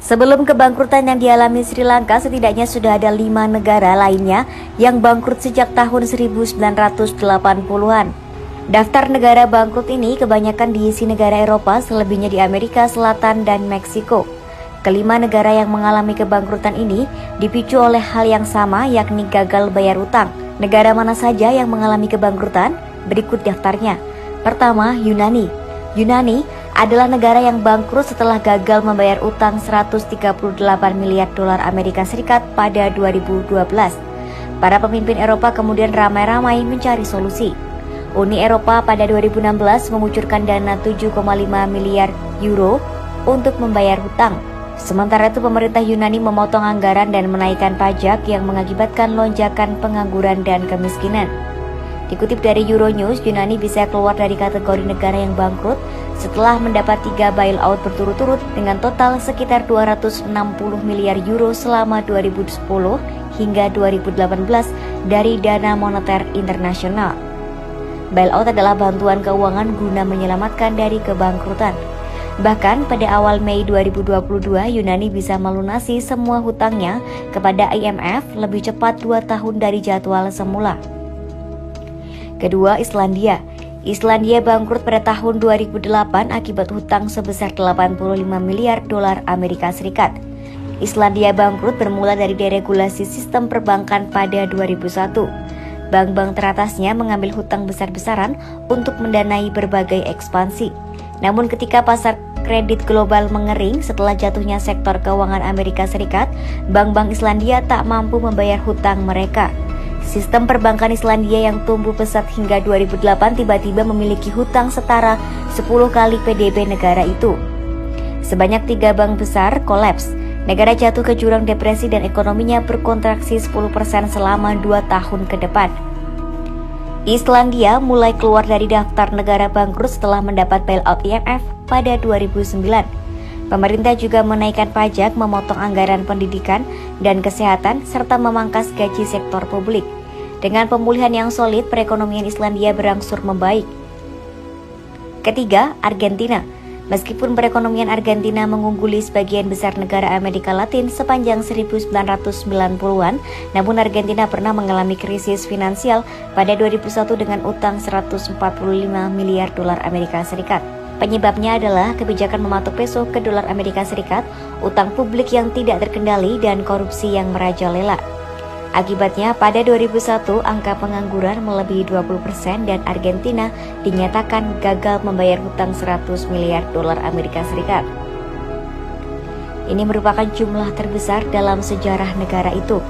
Sebelum kebangkrutan yang dialami Sri Lanka, setidaknya sudah ada 5 negara lainnya yang bangkrut sejak tahun 1980-an. Daftar negara bangkrut ini kebanyakan diisi negara Eropa, selebihnya di Amerika Selatan dan Meksiko. Kelima negara yang mengalami kebangkrutan ini dipicu oleh hal yang sama, yakni gagal bayar utang. Negara mana saja yang mengalami kebangkrutan? Berikut daftarnya. Pertama, Yunani. Yunani adalah negara yang bangkrut setelah gagal membayar utang 138 miliar dolar Amerika Serikat pada 2012. Para pemimpin Eropa kemudian ramai-ramai mencari solusi. Uni Eropa pada 2016 mengucurkan dana 7,5 miliar euro untuk membayar hutang. Sementara itu pemerintah Yunani memotong anggaran dan menaikkan pajak yang mengakibatkan lonjakan pengangguran dan kemiskinan. Dikutip dari Euronews, Yunani bisa keluar dari kategori negara yang bangkrut setelah mendapat 3 bailout berturut-turut dengan total sekitar 260 miliar euro selama 2010 hingga 2018 dari Dana Moneter Internasional. Bailout adalah bantuan keuangan guna menyelamatkan dari kebangkrutan. Bahkan pada awal Mei 2022, Yunani bisa melunasi semua hutangnya kepada IMF lebih cepat 2 tahun dari jadwal semula. Kedua, Islandia. Islandia bangkrut pada tahun 2008 akibat hutang sebesar 85 miliar dolar Amerika Serikat. Islandia bangkrut bermula dari deregulasi sistem perbankan pada 2001. Bank-bank teratasnya mengambil hutang besar-besaran untuk mendanai berbagai ekspansi. Namun ketika pasar kredit global mengering setelah jatuhnya sektor keuangan Amerika Serikat, bank-bank Islandia tak mampu membayar hutang mereka. Sistem perbankan Islandia yang tumbuh pesat hingga 2008 tiba-tiba memiliki hutang setara 10 kali PDB negara itu. Sebanyak 3 bank besar kolaps. Negara jatuh ke jurang depresi dan ekonominya berkontraksi 10% selama 2 tahun ke depan. Islandia mulai keluar dari daftar negara bangkrut setelah mendapat bailout IMF pada 2009. Pemerintah juga menaikkan pajak, memotong anggaran pendidikan dan kesehatan, serta memangkas gaji sektor publik. Dengan pemulihan yang solid, perekonomian Islandia berangsur membaik. Ketiga, Argentina. Meskipun perekonomian Argentina mengungguli sebagian besar negara Amerika Latin sepanjang 1990-an, namun Argentina pernah mengalami krisis finansial pada 2001 dengan utang 145 miliar dolar Amerika Serikat. Penyebabnya adalah kebijakan mematok peso ke dolar Amerika Serikat, utang publik yang tidak terkendali, dan korupsi yang merajalela. Akibatnya, pada 2001 angka pengangguran melebihi 20% dan Argentina dinyatakan gagal membayar hutang 100 miliar dolar Amerika Serikat. Ini merupakan jumlah terbesar dalam sejarah negara itu.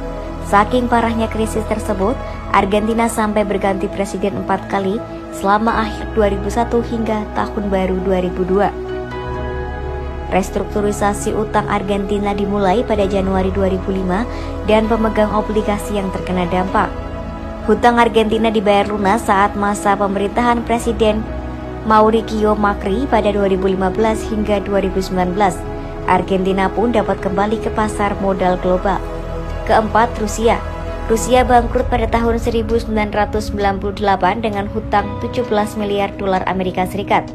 Saking parahnya krisis tersebut, Argentina sampai berganti presiden 4 kali selama akhir 2001 hingga tahun baru 2002. Restrukturisasi utang Argentina dimulai pada Januari 2005 dan pemegang obligasi yang terkena dampak. Hutang Argentina dibayar lunas saat masa pemerintahan Presiden Mauricio Macri pada 2015 hingga 2019. Argentina pun dapat kembali ke pasar modal global. Keempat, Rusia. Rusia bangkrut pada tahun 1998 dengan hutang 17 miliar dolar Amerika Serikat.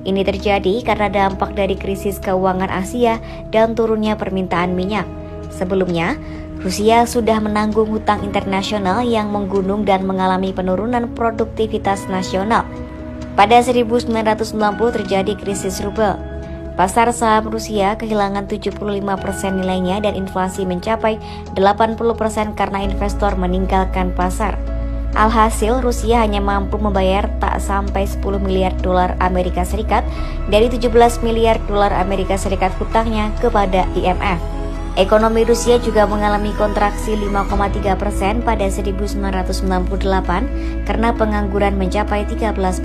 Ini terjadi karena dampak dari krisis keuangan Asia dan turunnya permintaan minyak. Sebelumnya, Rusia sudah menanggung hutang internasional yang menggunung dan mengalami penurunan produktivitas nasional. Pada 1990 terjadi krisis rubel. Pasar saham Rusia kehilangan 75% nilainya dan inflasi mencapai 80% karena investor meninggalkan pasar. Alhasil, Rusia hanya mampu membayar tak sampai 10 miliar dolar Amerika Serikat dari 17 miliar dolar Amerika Serikat hutangnya kepada IMF. Ekonomi Rusia juga mengalami kontraksi 5,3% pada 1998 karena pengangguran mencapai 13%.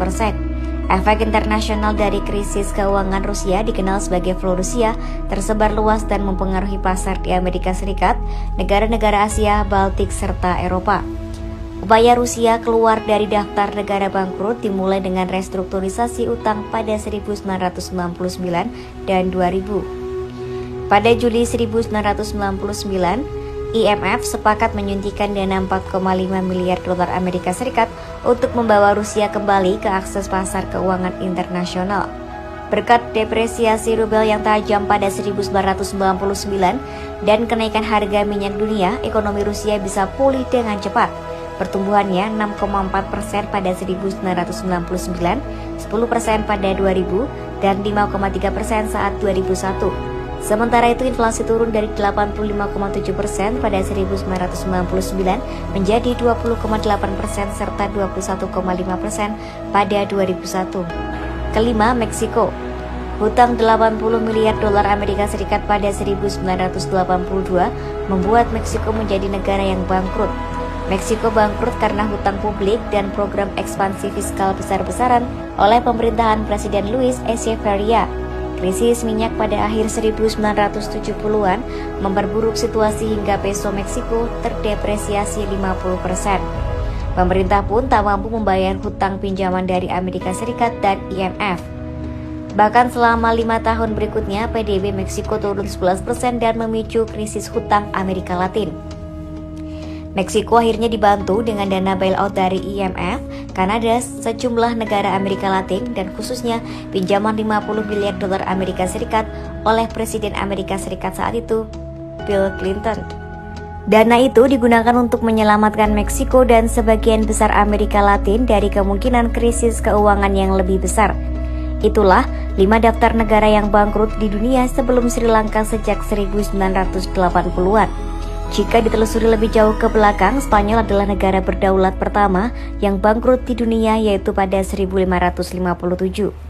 Efek internasional dari krisis keuangan Rusia dikenal sebagai flu Rusia tersebar luas dan mempengaruhi pasar di Amerika Serikat, negara-negara Asia, Baltik, serta Eropa. Upaya Rusia keluar dari daftar negara bangkrut dimulai dengan restrukturisasi utang pada 1999 dan 2000. Pada Juli 1999, IMF sepakat menyuntikkan dana 4,5 miliar dolar Amerika Serikat untuk membawa Rusia kembali ke akses pasar keuangan internasional. Berkat depresiasi rubel yang tajam pada 1999 dan kenaikan harga minyak dunia, ekonomi Rusia bisa pulih dengan cepat. Pertumbuhannya 6,4% pada 1999, 10% pada 2000, dan 5,3% saat 2001. Sementara itu inflasi turun dari 85,7% pada 1999 menjadi 20,8% serta 21,5% pada 2001. Kelima, Meksiko. Hutang 80 miliar dolar Amerika Serikat pada 1982 membuat Meksiko menjadi negara yang bangkrut. Meksiko bangkrut karena hutang publik dan program ekspansi fiskal besar-besaran oleh pemerintahan Presiden Luis Echeverria. Krisis minyak pada akhir 1970-an memperburuk situasi hingga peso Meksiko terdepresiasi 50%. Pemerintah pun tak mampu membayar hutang pinjaman dari Amerika Serikat dan IMF. Bahkan selama 5 tahun berikutnya, PDB Meksiko turun 11% dan memicu krisis hutang Amerika Latin. Meksiko akhirnya dibantu dengan dana bailout dari IMF, Kanada, sejumlah negara Amerika Latin, dan khususnya pinjaman 50 miliar dolar Amerika Serikat oleh Presiden Amerika Serikat saat itu, Bill Clinton. Dana itu digunakan untuk menyelamatkan Meksiko dan sebagian besar Amerika Latin dari kemungkinan krisis keuangan yang lebih besar. Itulah 5 daftar negara yang bangkrut di dunia sebelum Sri Lanka sejak 1980-an. Jika ditelusuri lebih jauh ke belakang, Spanyol adalah negara berdaulat pertama yang bangkrut di dunia, yaitu pada 1557.